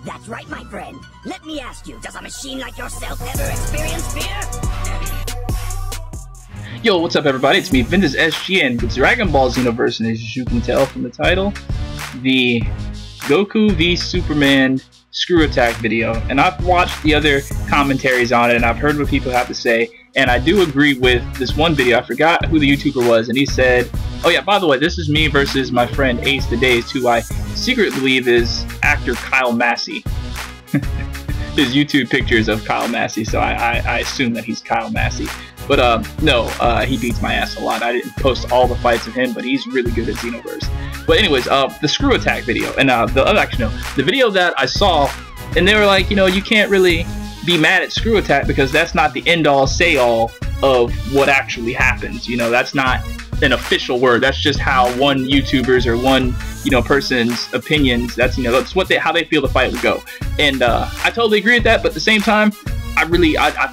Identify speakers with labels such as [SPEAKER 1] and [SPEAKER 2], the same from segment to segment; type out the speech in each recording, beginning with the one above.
[SPEAKER 1] That's right, my friend. Let me ask you, does a machine like yourself ever experience fear?
[SPEAKER 2] Yo, what's up everybody? It's me, Ventus SGN with Dragon Ball XenoVerse, and as you can tell from the title, the Goku v Superman screw attack video. And I've watched the other commentaries on it, and I've heard what people have to say, and I do agree with this one video. I forgot who the YouTuber was, and he said, oh yeah, by the way, this is me versus my friend Ace the Days, who I secretly believe is actor Kyle Massey. His YouTube pictures of Kyle Massey, so I assume that he's Kyle Massey. But no, he beats my ass a lot. I didn't post all the fights of him, but he's really good at XenoVerse. But anyways, the screw attack video, and the video that I saw, and they were like, you know, you can't really be mad at screw attack because that's not the end all say all of what actually happens. You know, that's not an official word. That's just how one YouTuber's or one, you know, person's opinions. That's, you know, that's what how they feel the fight would go. And I totally agree with that. But at the same time, I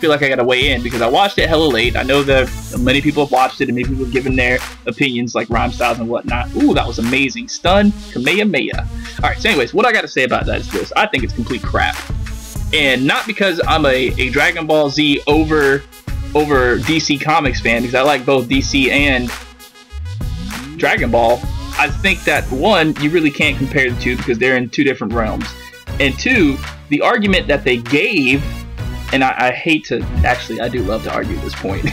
[SPEAKER 2] feel like I gotta weigh in because I watched it hella late. I know that many people have watched it and many people have given their opinions, like rhyme styles and whatnot. Ooh, that was amazing. Stun, Kamehameha. Alright, so anyways, what I gotta say about that is this. I think it's complete crap. And not because I'm a Dragon Ball Z over DC Comics fan, because I like both DC and Dragon Ball. I think that one, you really can't compare the two because they're in two different realms. And two, the argument that they gave, and I hate to, actually I do love to argue at this point.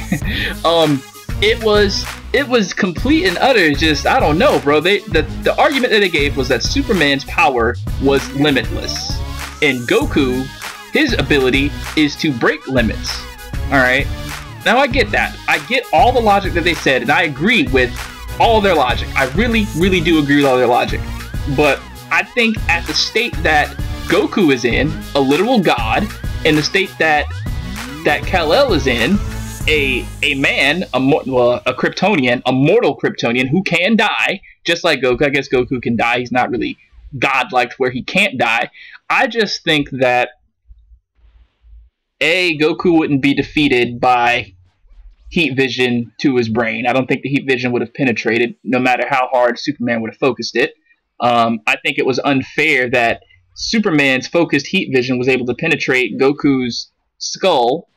[SPEAKER 2] It was complete and utter just, I don't know, bro. The argument that they gave was that Superman's power was limitless, and Goku, his ability is to break limits. Alright, now I get that. I get all the logic that they said, and I agree with all their logic. I really do agree with all their logic. But I think at the state that Goku is in, a literal god, in the state that Kal-El is in, a man, a Kryptonian, a mortal Kryptonian who can die, just like Goku. I guess Goku can die. He's not really godlike where he can't die. I just think that Goku wouldn't be defeated by heat vision to his brain. I don't think the heat vision would have penetrated, no matter how hard Superman would have focused it. I think it was unfair that Superman's focused heat vision was able to penetrate Goku's skull,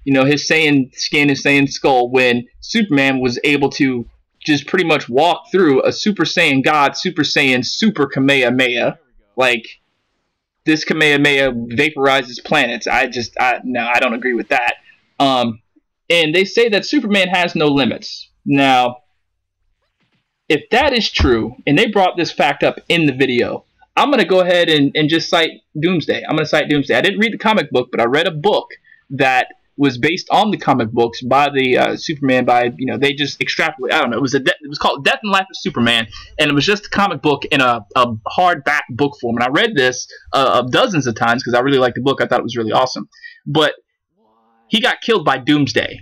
[SPEAKER 2] you know, his Saiyan skin, his Saiyan skull, when Superman was able to just pretty much walk through a Super Saiyan God, Super Saiyan, Super Kamehameha. Like, this Kamehameha vaporizes planets. No, I don't agree with that. And they say that Superman has no limits. Now, if that is true, and they brought this fact up in the video, I'm going to go ahead and just cite Doomsday. I'm going to cite Doomsday. I didn't read the comic book, but I read a book that was based on the comic books by the Superman, you know, they just extrapolate. I don't know. It was called Death and Life of Superman, and it was just a comic book in a hardback book form. And I read this dozens of times because I really liked the book. I thought it was really awesome. But he got killed by Doomsday,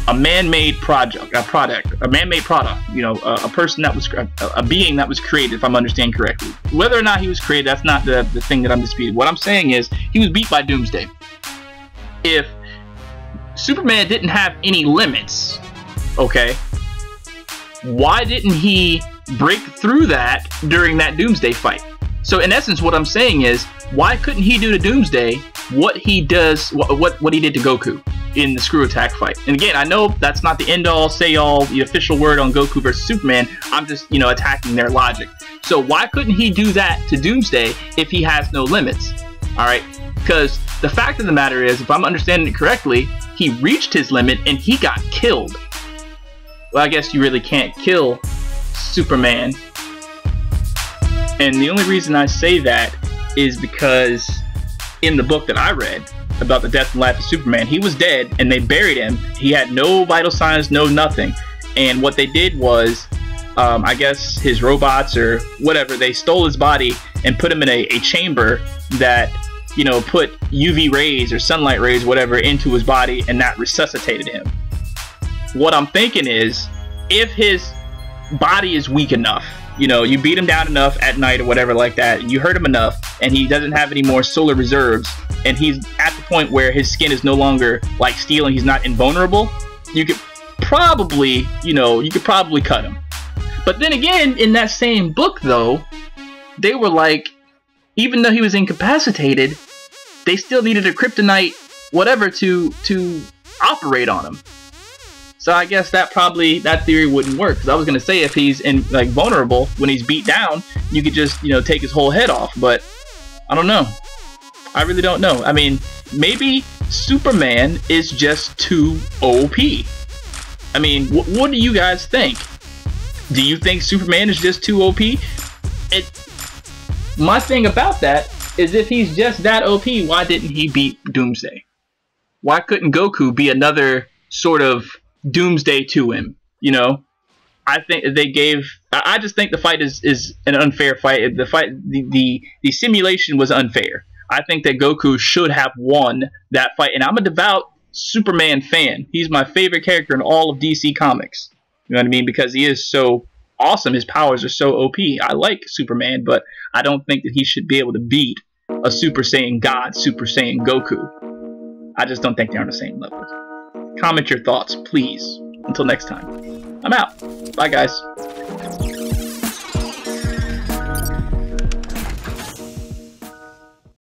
[SPEAKER 2] a man-made product, you know, a person that was a being that was created, if I'm understanding correctly. Whether or not he was created, that's not the thing that I'm disputing. What I'm saying is he was beat by Doomsday. If Superman didn't have any limits, okay, why didn't he break through that during that Doomsday fight? So in essence, what I'm saying is, why couldn't he do to Doomsday what he does, what he did to Goku in the screw attack fight? And again, I know that's not the end all say all, the official word on Goku versus Superman. I'm just, you know, attacking their logic. So why couldn't he do that to Doomsday if he has no limits? All right, because the fact of the matter is, if I'm understanding it correctly, he reached his limit and he got killed. Well, I guess you really can't kill Superman. And the only reason I say that is because in the book that I read about the death and life of Superman, he was dead and they buried him. He had no vital signs, no nothing. And what they did was, I guess his robots or whatever, they stole his body and put him in a chamber that, you know, put UV rays or sunlight rays, whatever, into his body, and that resuscitated him. What I'm thinking is, if his body is weak enough, you know, you beat him down enough at night or whatever like that, and you hurt him enough, and he doesn't have any more solar reserves, and he's at the point where his skin is no longer like steel and he's not invulnerable, you could probably, you know, you could probably cut him. But then again, in that same book though, they were like, even though he was incapacitated, they still needed a kryptonite whatever to operate on him. So I guess that theory wouldn't work, because I was gonna say if he's vulnerable when he's beat down, you could just take his whole head off. But I don't know. I really don't know. I mean, maybe Superman is just too OP. I mean, what do you guys think? Do you think Superman is just too OP? My thing about that is, if he's just that OP, why didn't he beat Doomsday? Why couldn't Goku be another sort of Doomsday to him? I think I just think the fight is an unfair fight. The simulation was unfair. I think that Goku should have won that fight, and I'm a devout Superman fan. He's my favorite character in all of DC Comics. You know what I mean? Because he is so awesome. His powers are so OP. I like Superman, but I don't think that he should be able to beat a Super Saiyan God, Super Saiyan Goku. I just don't think they're on the same level. Comment your thoughts, please. Until next time, I'm out. Bye, guys.